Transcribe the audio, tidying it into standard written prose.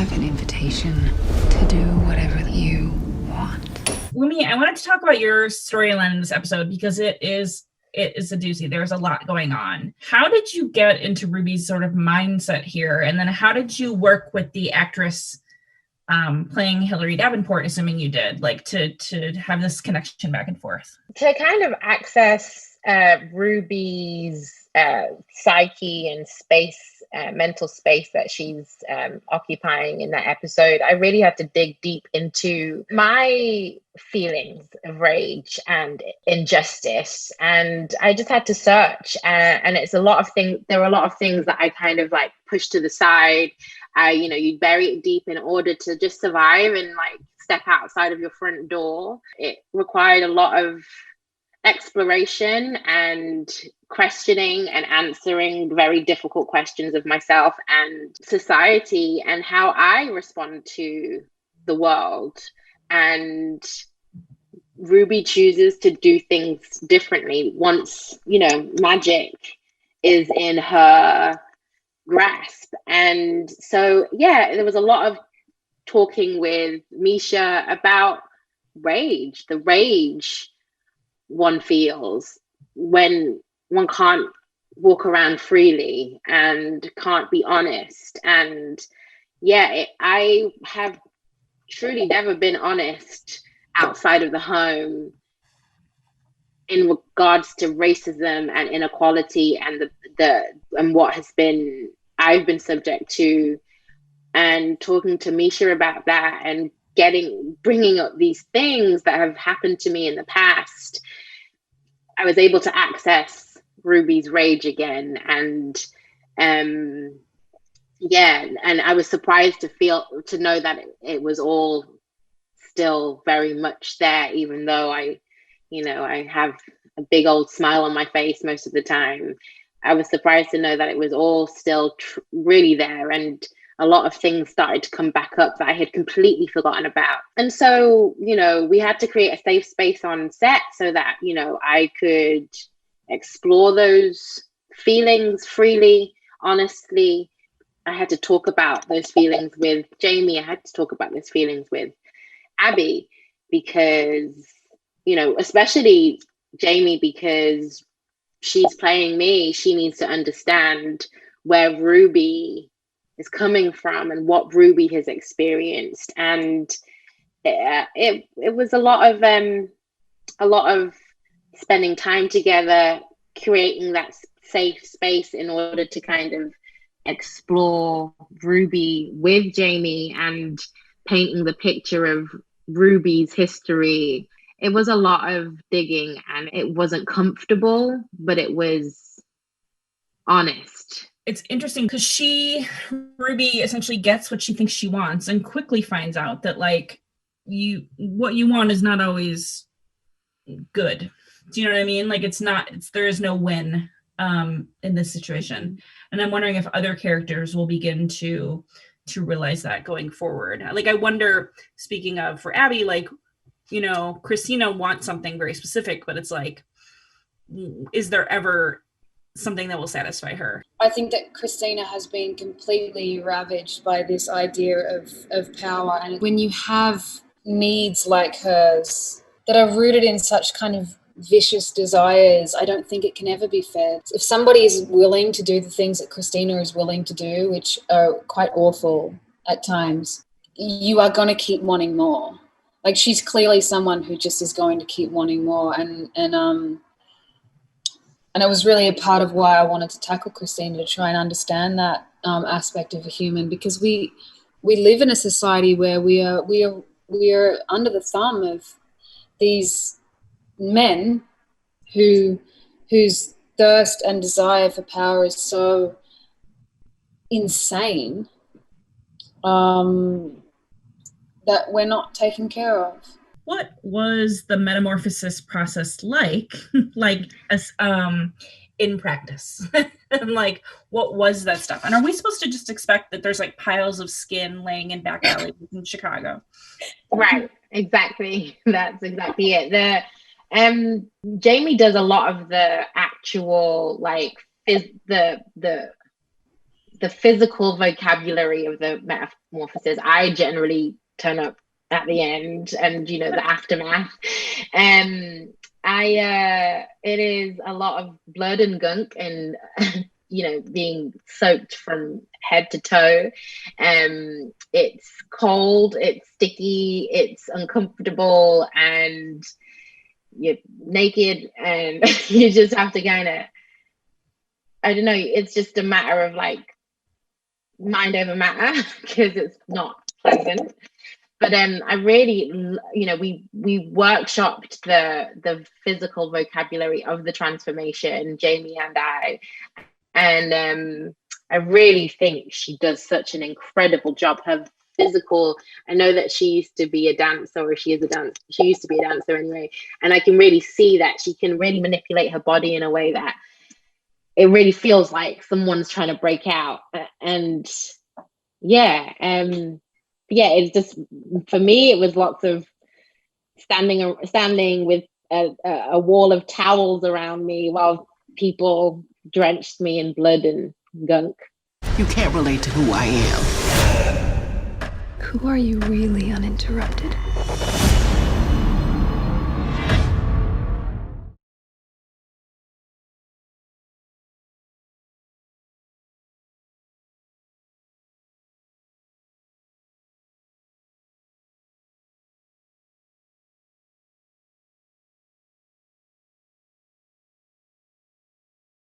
like an invitation to do whatever you want. Wunmi, I wanted to talk about your storyline in this episode because it is a doozy. There's a lot going on. How did you get into Ruby's sort of mindset here? And then how did you work with the actress playing Hillary Davenport, assuming you did, like to have this connection back and forth? To kind of access Ruby's psyche and space, mental space that she's occupying in that episode, I really had to dig deep into my feelings of rage and injustice, and I just had to search, and it's a lot of things. There were a lot of things that I kind of like pushed to the side. You bury it deep in order to just survive and like step outside of your front door. It required a lot of exploration and questioning and answering very difficult questions of myself and society and how I respond to the world. And Ruby chooses to do things differently once, magic is in her grasp. And so, there was a lot of talking with Misha about rage, the rage one feels when one can't walk around freely and can't be honest. And I have truly never been honest outside of the home in regards to racism and inequality and and what I've been subject to, and talking to Misha about that and bringing up these things that have happened to me in the past. I was able to access Ruby's rage again, and and I was surprised to know that it was all still very much there, even though I have a big old smile on my face most of the time. I was surprised to know that it was all still really there, and a lot of things started to come back up that I had completely forgotten about. And so, we had to create a safe space on set so that, I could explore those feelings freely, honestly. I had to talk about those feelings with Jamie. I had to talk about those feelings with Abbey because, especially Jamie, because she's playing me. She needs to understand where Ruby is coming from and what Ruby has experienced. And it was a lot of spending time together, creating that safe space in order to kind of explore Ruby with Jamie and painting the picture of Ruby's history. It was a lot of digging, and it wasn't comfortable, but it was honest. It's interesting because Ruby essentially gets what she thinks she wants and quickly finds out that like what you want is not always good. Do you know what I mean? Like there is no win in this situation. And I'm wondering if other characters will begin to realize that going forward. Like I wonder, speaking of for Abbey, like, Christina wants something very specific, but it's like, is there ever something that will satisfy her? I think that Christina has been completely ravaged by this idea of power. And when you have needs like hers that are rooted in such kind of vicious desires, I don't think it can ever be fair. If somebody is willing to do the things that Christina is willing to do, which are quite awful at times, you are going to keep wanting more. Like she's clearly someone who just is going to keep wanting more. And it was really a part of why I wanted to tackle Christina, to try and understand that aspect of a human, because we live in a society where we are under the thumb of these men whose thirst and desire for power is so insane that we're not taken care of. What was the metamorphosis process like in practice? And like, what was that stuff? And are we supposed to just expect that there's like piles of skin laying in back alleys in Chicago? Right, exactly. That's exactly it. Jamie does a lot of the actual like the the physical vocabulary of the metamorphosis, I generally turn up at the end and the aftermath. It is a lot of blood and gunk and being soaked from head to toe. It's cold, it's sticky, it's uncomfortable, and you're naked, and you just have to kind of, I don't know, it's just a matter of like mind over matter because it's not pleasant. But I really, we workshopped the physical vocabulary of the transformation, Jamie and I, and I really think she does such an incredible job. Her physical, I know that she used to be a dancer, or she used to be a dancer anyway, and I can really see that she can really manipulate her body in a way that it really feels like someone's trying to break out. And it's just, for me, it was lots of standing with a wall of towels around me while people drenched me in blood and gunk. You can't relate to who I am. Who are you really, uninterrupted?